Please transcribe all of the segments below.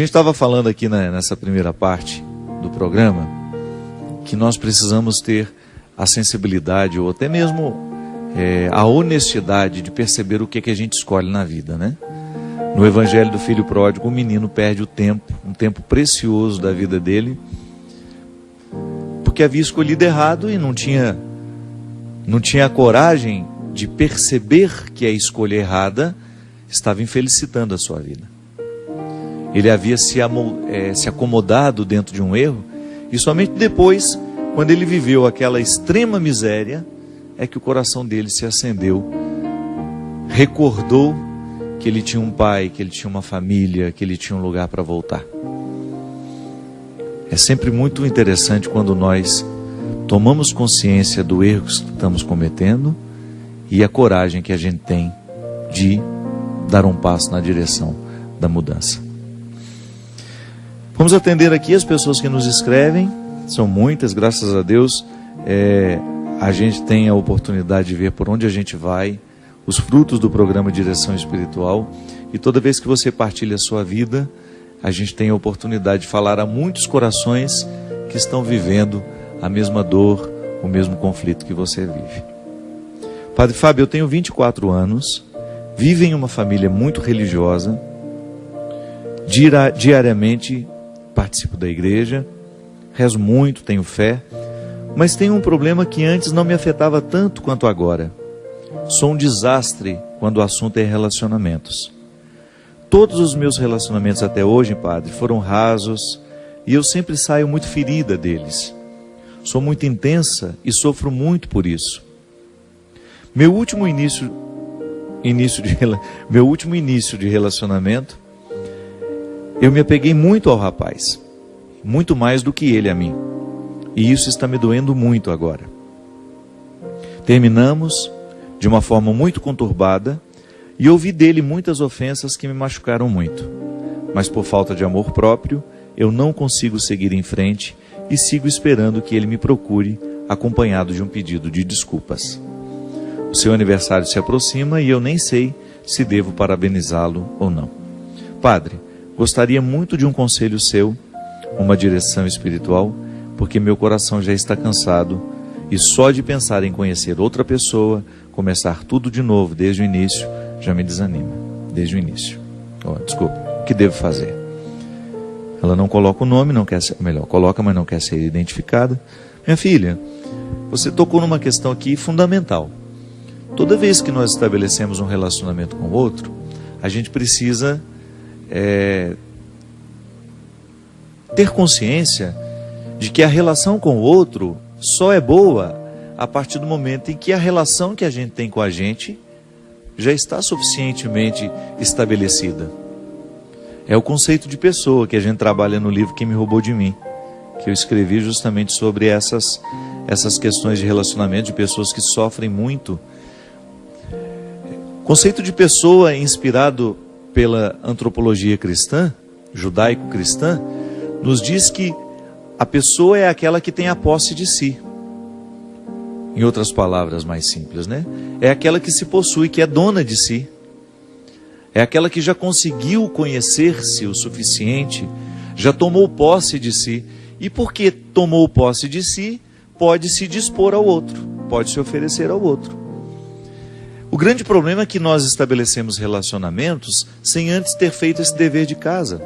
gente estava falando aqui nessa primeira parte do programa que nós precisamos ter a sensibilidade ou até mesmo a honestidade de perceber o que a gente escolhe na vida, né? No Evangelho do Filho Pródigo, o menino perde o tempo, um tempo precioso da vida dele, porque havia escolhido errado e não tinha a coragem de perceber que a escolha errada estava infelicitando a sua vida. Ele havia se acomodado dentro de um erro, e somente depois, quando ele viveu aquela extrema miséria, é que o coração dele se acendeu, recordou que ele tinha um pai, que ele tinha uma família, que ele tinha um lugar para voltar. É sempre muito interessante quando nós tomamos consciência do erro que estamos cometendo e a coragem que a gente tem de dar um passo na direção da mudança. Vamos atender aqui as pessoas que nos escrevem, são muitas, graças a Deus. A gente tem a oportunidade de ver por onde a gente vai, os frutos do programa Direção Espiritual, e toda vez que você partilha a sua vida, a gente tem a oportunidade de falar a muitos corações que estão vivendo a mesma dor, o mesmo conflito que você vive. Padre Fábio, eu tenho 24 anos, vivo em uma família muito religiosa, diariamente participo da igreja, rezo muito, tenho fé, mas tenho um problema que antes não me afetava tanto quanto agora. Sou um desastre quando o assunto é relacionamentos. Todos os meus relacionamentos até hoje, padre, foram rasos e eu sempre saio muito ferida deles. Sou muito intensa e sofro muito por isso. Meu último início de relacionamento, eu me apeguei muito ao rapaz, muito mais do que ele a mim. E isso está me doendo muito agora. Terminamos de uma forma muito conturbada e ouvi dele muitas ofensas que me machucaram muito. Mas por falta de amor próprio, eu não consigo seguir em frente e sigo esperando que ele me procure, acompanhado de um pedido de desculpas. O seu aniversário se aproxima e eu nem sei se devo parabenizá-lo ou não. Padre, gostaria muito de um conselho seu, uma direção espiritual, porque meu coração já está cansado e só de pensar em conhecer outra pessoa, começar tudo de novo desde o início, já me desanima. Desde o início. Desculpa, o que devo fazer? Ela não coloca o nome, não quer ser, melhor, coloca, mas não quer ser identificada. Minha filha, você tocou numa questão aqui fundamental. Toda vez que nós estabelecemos um relacionamento com o outro, a gente precisa ter consciência de que a relação com o outro só é boa a partir do momento em que a relação que a gente tem com a gente já está suficientemente estabelecida. É o conceito de pessoa que a gente trabalha no livro Quem Me Roubou de Mim, que eu escrevi justamente sobre essas questões de relacionamento, de pessoas que sofrem muito. Conceito de pessoa inspirado pela antropologia cristã, judaico-cristã, nos diz que a pessoa é aquela que tem a posse de si. Em outras palavras mais simples, né? É aquela que se possui, que é dona de si. É aquela que já conseguiu conhecer-se o suficiente, já tomou posse de si. E porque tomou posse de si, pode se dispor ao outro, pode se oferecer ao outro. O grande problema é que nós estabelecemos relacionamentos sem antes ter feito esse dever de casa.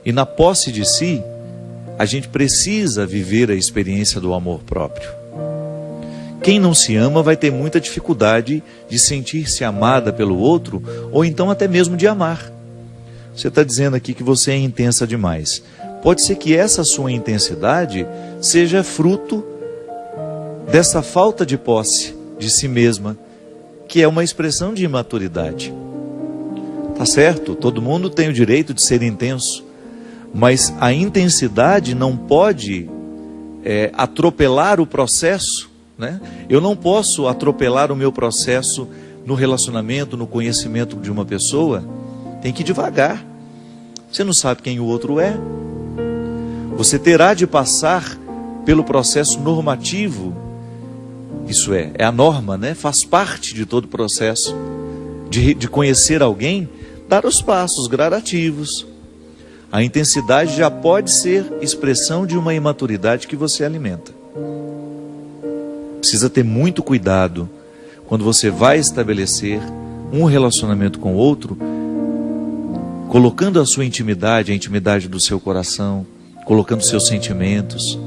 E na posse de si, a gente precisa viver a experiência do amor próprio. Quem não se ama vai ter muita dificuldade de sentir-se amada pelo outro, ou então até mesmo de amar. Você está dizendo aqui que você é intensa demais. Pode ser que essa sua intensidade seja fruto dessa falta de posse de si mesma, que é uma expressão de imaturidade. Tá certo? Todo mundo tem o direito de ser intenso, mas a intensidade não pode atropelar o processo, né? Eu não posso atropelar o meu processo no relacionamento, no conhecimento de uma pessoa. Tem que ir devagar. Você não sabe quem o outro é. Você terá de passar pelo processo normativo. Isso é a norma, né? Faz parte de todo o processo de conhecer alguém. dar os passos gradativos. A intensidade já pode ser expressão de uma imaturidade que você alimenta. Precisa ter muito cuidado quando você vai estabelecer um relacionamento com o outro, colocando a sua intimidade, a intimidade do seu coração, colocando seus sentimentos.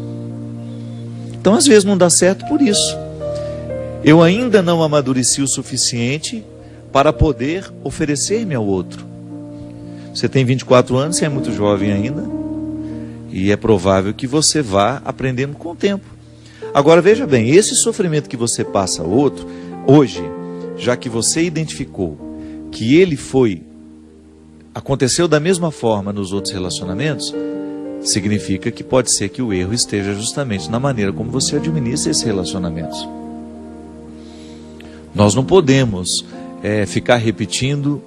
Então, às vezes não dá certo por isso. Eu ainda não amadureci o suficiente para poder oferecer-me ao outro. Você tem 24 anos, você é muito jovem ainda, e é provável que você vá aprendendo com o tempo. Agora veja bem, esse sofrimento que você passa ao outro, hoje, já que você identificou que ele aconteceu da mesma forma nos outros relacionamentos, significa que pode ser que o erro esteja justamente na maneira como você administra esses relacionamentos. Nós não podemos ficar repetindo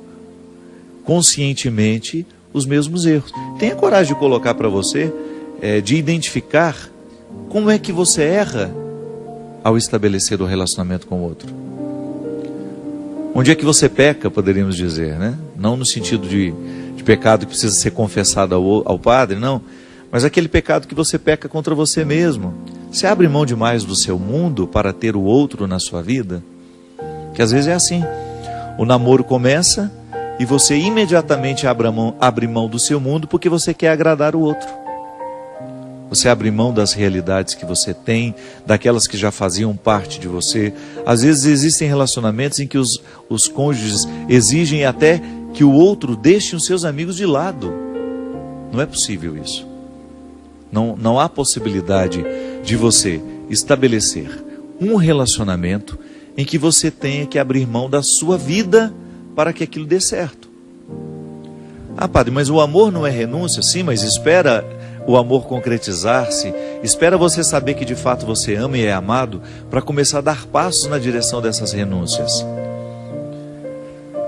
conscientemente os mesmos erros. Tenha coragem de colocar para você, de identificar como é que você erra ao estabelecer o relacionamento com o outro. Onde é que você peca, poderíamos dizer, né? Não no sentido de pecado que precisa ser confessado ao padre, não. Mas aquele pecado que você peca contra você mesmo. Você abre mão demais do seu mundo para ter o outro na sua vida? Que às vezes é assim. O namoro começa e você imediatamente abre mão do seu mundo porque você quer agradar o outro. Você abre mão das realidades que você tem, daquelas que já faziam parte de você. Às vezes existem relacionamentos em que os cônjuges exigem até que o outro deixe os seus amigos de lado. Não é possível isso. Não há possibilidade de você estabelecer um relacionamento em que você tenha que abrir mão da sua vida para que aquilo dê certo. Ah, padre, mas o amor não é renúncia? Sim, mas espera o amor concretizar-se, espera você saber que de fato você ama e é amado, para começar a dar passos na direção dessas renúncias.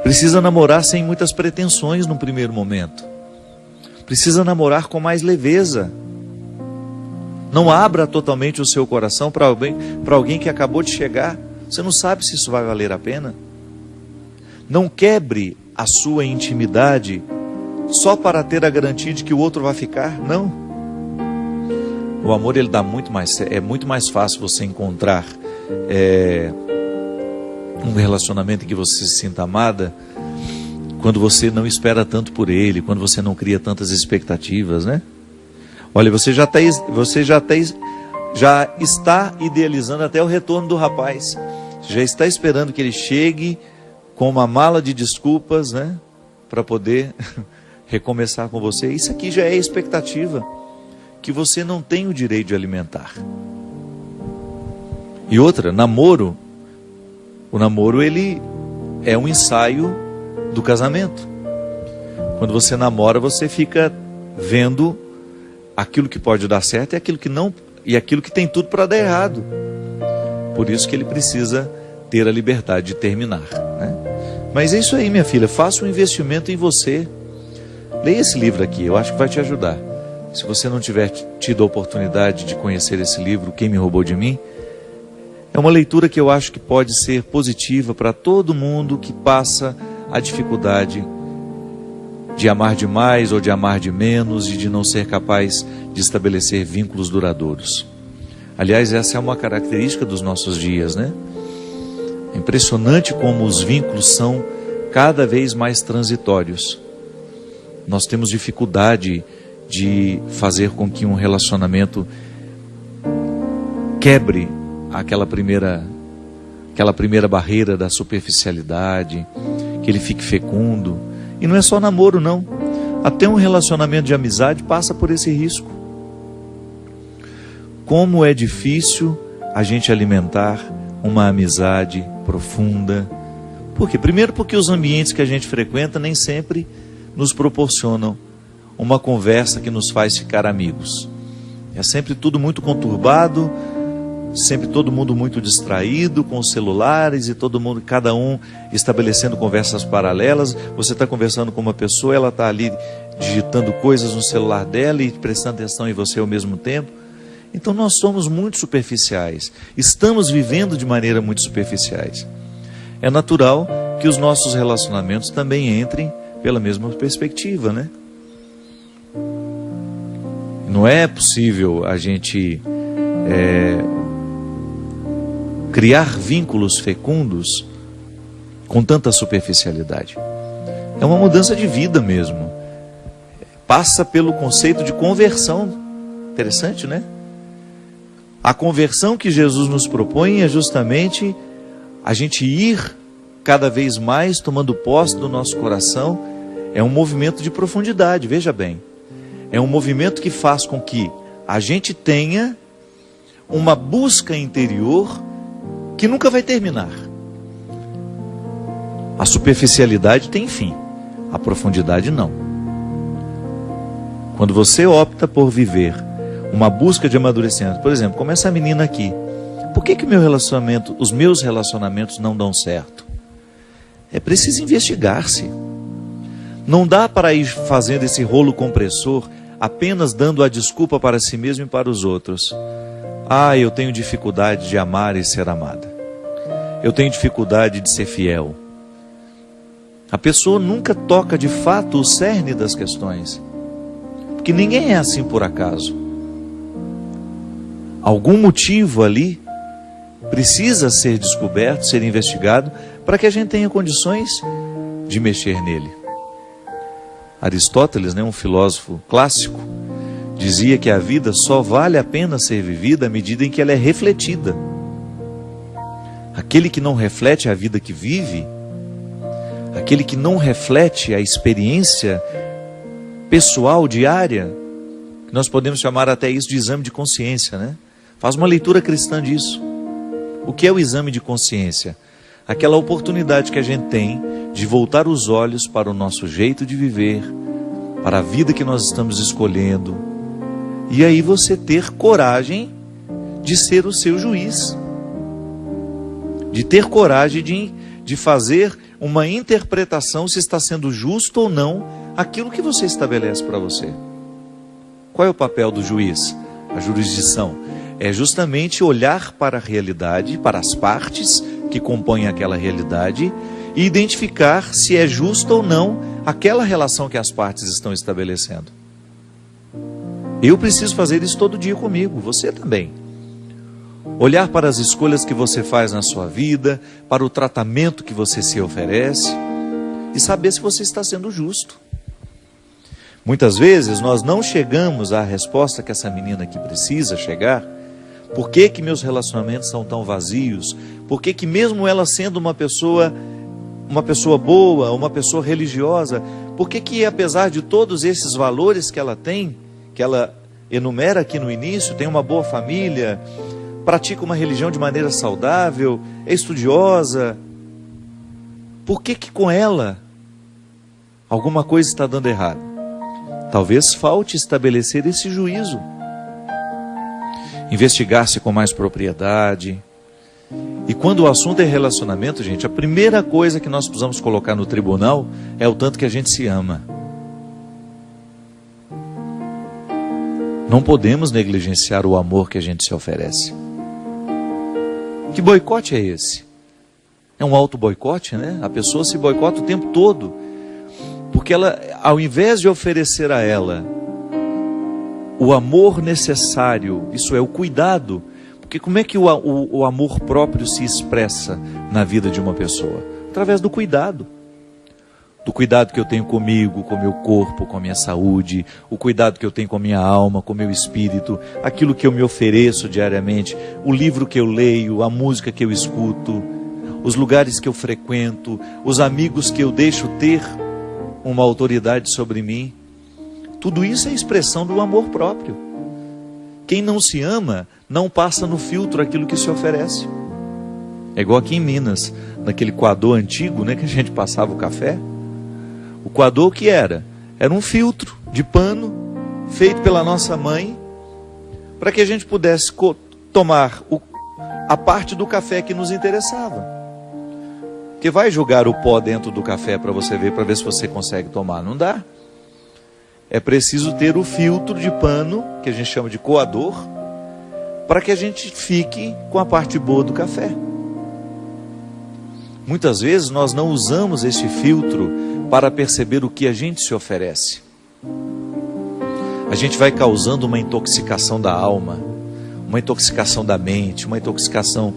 Precisa namorar sem muitas pretensões no primeiro momento. Precisa namorar com mais leveza. Não abra totalmente o seu coração para alguém que acabou de chegar. Você não sabe se isso vai valer a pena. Não quebre a sua intimidade só para ter a garantia de que o outro vai ficar. Não. O amor, ele dá é muito mais fácil você encontrar um relacionamento em que você se sinta amada quando você não espera tanto por ele, quando você não cria tantas expectativas, né? Olha, você já está idealizando até o retorno do rapaz. Já está esperando que ele chegue com uma mala de desculpas, né? Para poder recomeçar com você. Isso aqui já é expectativa que você não tem o direito de alimentar. E outra, namoro. O namoro, ele é um ensaio do casamento. Quando você namora, você fica vendo aquilo que pode dar certo e aquilo que não, e aquilo que tem tudo para dar errado. Por isso que ele precisa ter a liberdade de terminar, né? Mas é isso aí, minha filha, faça um investimento em você. Leia esse livro aqui, eu acho que vai te ajudar. Se você não tiver tido a oportunidade de conhecer esse livro, Quem Me Roubou de Mim, é uma leitura que eu acho que pode ser positiva para todo mundo que passa a dificuldade de amar demais ou de amar de menos e de não ser capaz de estabelecer vínculos duradouros. Aliás, essa é uma característica dos nossos dias, né? É impressionante como os vínculos são cada vez mais transitórios. Nós temos dificuldade de fazer com que um relacionamento quebre aquela primeira barreira da superficialidade, que ele fique fecundo. E não é só namoro, não. Até um relacionamento de amizade passa por esse risco. Como é difícil a gente alimentar uma amizade profunda. Por quê? Primeiro porque os ambientes que a gente frequenta nem sempre nos proporcionam uma conversa que nos faz ficar amigos. É sempre tudo muito conturbado, sempre todo mundo muito distraído com os celulares e cada um estabelecendo conversas paralelas. Você está conversando com uma pessoa, ela está ali digitando coisas no celular dela e prestando atenção em você ao mesmo tempo. Então nós somos muito superficiais, estamos vivendo de maneira muito superficiais. É natural que os nossos relacionamentos também entrem pela mesma perspectiva, né? Não é possível a gente criar vínculos fecundos com tanta superficialidade. É uma mudança de vida mesmo. Passa pelo conceito de conversão. Interessante, né? A conversão que Jesus nos propõe é justamente a gente ir cada vez mais tomando posse do nosso coração. É um movimento de profundidade, veja bem. É um movimento que faz com que a gente tenha uma busca interior que nunca vai terminar. A superficialidade tem fim, a profundidade não. Quando você opta por viver uma busca de amadurecimento, por exemplo, como essa menina aqui, por que os meus relacionamentos não dão certo? É preciso investigar-se. Não dá para ir fazendo esse rolo compressor apenas dando a desculpa para si mesmo e para os outros. Eu tenho dificuldade de amar e ser amada. Eu tenho dificuldade de ser fiel. A pessoa nunca toca de fato o cerne das questões. Porque ninguém é assim por acaso. Algum motivo ali precisa ser descoberto, ser investigado, para que a gente tenha condições de mexer nele. Aristóteles, um filósofo clássico, dizia que a vida só vale a pena ser vivida à medida em que ela é refletida. Aquele que não reflete a vida que vive, aquele que não reflete a experiência pessoal, diária, nós podemos chamar até isso de exame de consciência, né? Faz uma leitura cristã disso. O que é o exame de consciência? Aquela oportunidade que a gente tem de voltar os olhos para o nosso jeito de viver, para a vida que nós estamos escolhendo, e aí você ter coragem de ser o seu juiz, de ter coragem de fazer uma interpretação se está sendo justo ou não aquilo que você estabelece para você. Qual é o papel do juiz? A jurisdição é justamente olhar para a realidade, para as partes que compõem aquela realidade e identificar se é justa ou não aquela relação que as partes estão estabelecendo. Eu preciso fazer isso todo dia comigo, você também. Olhar para as escolhas que você faz na sua vida, para o tratamento que você se oferece e saber se você está sendo justo. Muitas vezes nós não chegamos à resposta que essa menina aqui precisa chegar. Por que que meus relacionamentos são tão vazios? Por que que mesmo ela sendo uma pessoa boa, uma pessoa religiosa, por que que apesar de todos esses valores que ela tem, que ela enumera aqui no início, tem uma boa família, pratica uma religião de maneira saudável, é estudiosa, por que que com ela alguma coisa está dando errado? Talvez falte estabelecer esse juízo. Investigar-se com mais propriedade. E quando o assunto é relacionamento, gente, a primeira coisa que nós precisamos colocar no tribunal é o tanto que a gente se ama. Não podemos negligenciar o amor que a gente se oferece. Que boicote é esse? É um auto-boicote, né? A pessoa se boicota o tempo todo. Porque ela, ao invés de oferecer a ela o amor necessário, isso é, o cuidado, porque como é que o amor próprio se expressa na vida de uma pessoa? Através do cuidado. Do cuidado que eu tenho comigo, com o meu corpo, com a minha saúde, o cuidado que eu tenho com a minha alma, com o meu espírito, aquilo que eu me ofereço diariamente, o livro que eu leio, a música que eu escuto, os lugares que eu frequento, os amigos que eu deixo ter uma autoridade sobre mim. Tudo isso é expressão do amor próprio. Quem não se ama, não passa no filtro aquilo que se oferece. É igual aqui em Minas, naquele coador antigo, né, que a gente passava o café. O coador que era? Era um filtro de pano, feito pela nossa mãe, para que a gente pudesse tomar a parte do café que nos interessava. Porque vai jogar o pó dentro do café para você ver, para ver se você consegue tomar. Não dá. É preciso ter o filtro de pano, que a gente chama de coador, para que a gente fique com a parte boa do café. Muitas vezes nós não usamos esse filtro para perceber o que a gente se oferece. A gente vai causando uma intoxicação da alma, uma intoxicação da mente, uma intoxicação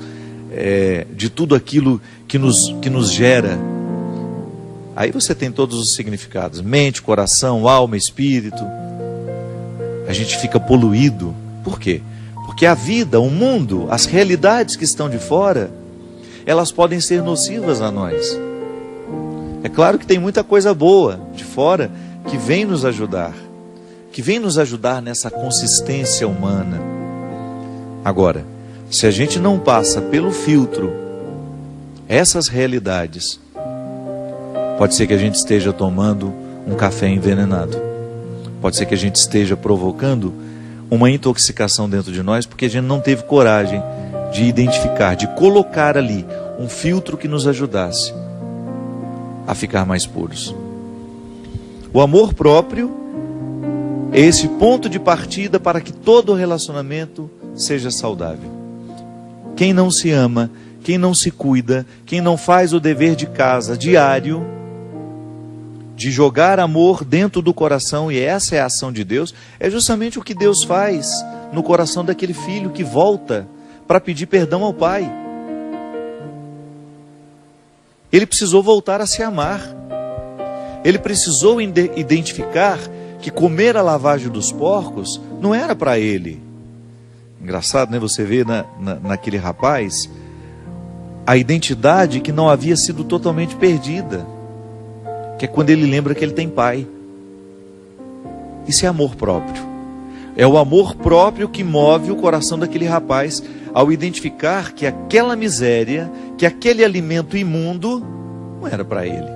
de tudo aquilo que nos gera. Aí você tem todos os significados: mente, coração, alma, espírito. A gente fica poluído. Por quê? Porque a vida, o mundo, as realidades que estão de fora, elas podem ser nocivas a nós. É claro que tem muita coisa boa de fora que vem nos ajudar, nessa consistência humana. Agora, se a gente não passa pelo filtro essas realidades, pode ser que a gente esteja tomando um café envenenado. Pode ser que a gente esteja provocando uma intoxicação dentro de nós, porque a gente não teve coragem de identificar, de colocar ali um filtro que nos ajudasse a ficar mais puros. O amor próprio é esse ponto de partida para que todo relacionamento seja saudável. Quem não se ama, quem não se cuida, quem não faz o dever de casa diário, de jogar amor dentro do coração, e essa é a ação de Deus, é justamente o que Deus faz no coração daquele filho que volta para pedir perdão ao pai. Ele precisou voltar a se amar. Ele precisou identificar que comer a lavagem dos porcos não era para ele. Engraçado, né? Você vê naquele rapaz a identidade que não havia sido totalmente perdida, que é quando ele lembra que ele tem pai. Isso é amor próprio. É o amor próprio que move o coração daquele rapaz ao identificar que aquela miséria, que aquele alimento imundo não era para ele.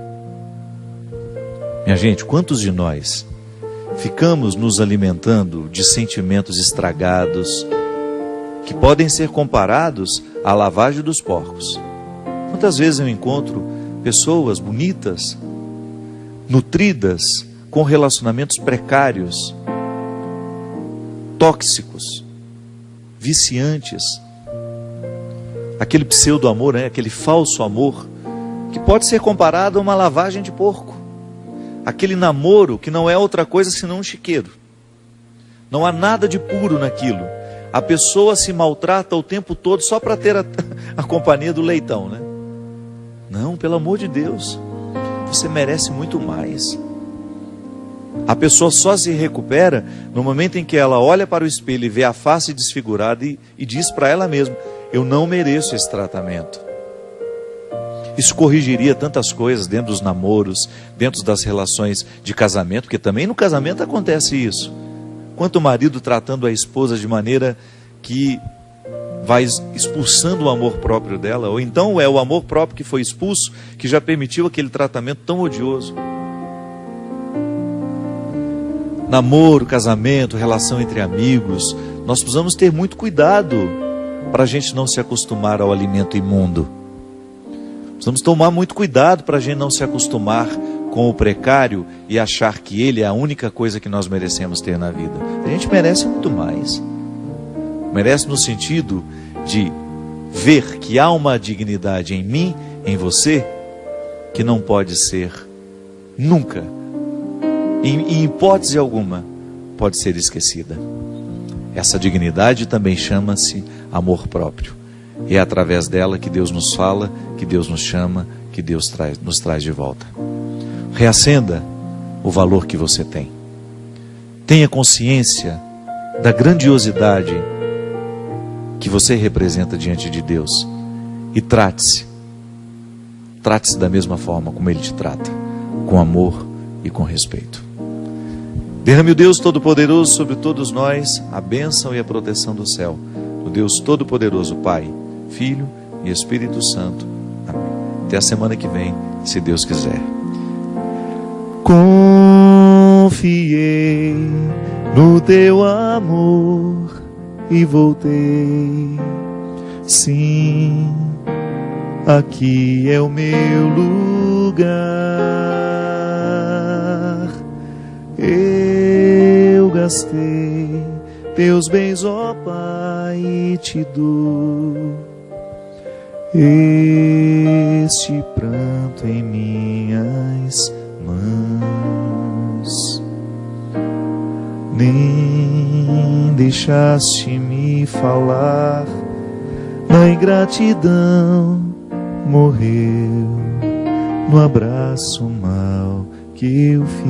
Minha gente, quantos de nós ficamos nos alimentando de sentimentos estragados que podem ser comparados à lavagem dos porcos? Quantas vezes eu encontro pessoas bonitas, nutridas, com relacionamentos precários, tóxicos, viciantes, aquele pseudo-amor, né? Aquele falso amor, que pode ser comparado a uma lavagem de porco, aquele namoro que não é outra coisa senão um chiqueiro, não há nada de puro naquilo, a pessoa se maltrata o tempo todo só para ter a companhia do leitão, né? Não, pelo amor de Deus, você merece muito mais. A pessoa só se recupera no momento em que ela olha para o espelho e vê a face desfigurada e diz para ela mesma: eu não mereço esse tratamento. Isso corrigiria tantas coisas dentro dos namoros, dentro das relações de casamento, porque também no casamento acontece isso. Quanto o marido tratando a esposa de maneira que vai expulsando o amor próprio dela, ou então é o amor próprio que foi expulso, que já permitiu aquele tratamento tão odioso. Namoro, casamento, relação entre amigos, nós precisamos ter muito cuidado para a gente não se acostumar ao alimento imundo. Precisamos tomar muito cuidado para a gente não se acostumar com o precário e achar que ele é a única coisa que nós merecemos ter na vida. A gente merece muito mais. Merece no sentido de ver que há uma dignidade em mim, em você, que não pode ser nunca, em hipótese alguma, pode ser esquecida. Essa dignidade também chama-se amor próprio. E é através dela que Deus nos fala, que Deus nos chama, que Deus nos traz de volta. Reacenda o valor que você tem. Tenha consciência da grandiosidade que você representa diante de Deus. E trate-se da mesma forma como Ele te trata, com amor e com respeito. Derrame o Deus Todo-Poderoso sobre todos nós a bênção e a proteção do céu. O Deus Todo-Poderoso, Pai, Filho e Espírito Santo. Amém. Até a semana que vem, se Deus quiser. Confiei no teu amor e voltei. Sim, aqui é o meu lugar. Eu gastei teus bens, ó Pai, e te dou este pranto em minhas mãos. nem deixaste-me falar. Na ingratidão morreu no abraço mal que eu fiz.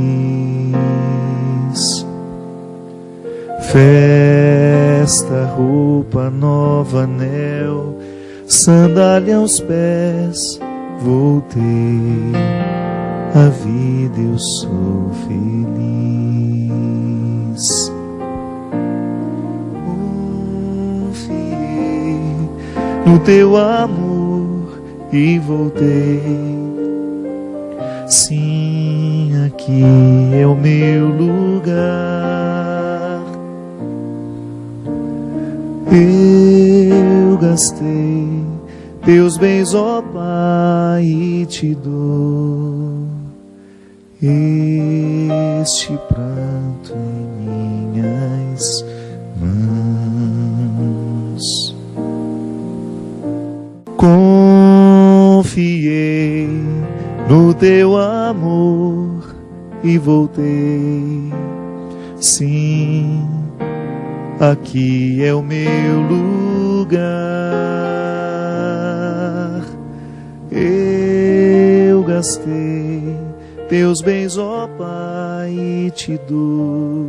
Festa, roupa nova, anel, sandália aos pés, voltei à vida, eu sou feliz. Confiei no teu amor e voltei. Sim, aqui é o meu lugar. Eu gastei teus bens, ó Pai, e te dou este pranto em minhas mãos. Confiei no teu amor e voltei. Sim, aqui é o meu lugar. Eu gastei teus bens, ó Pai, e te dou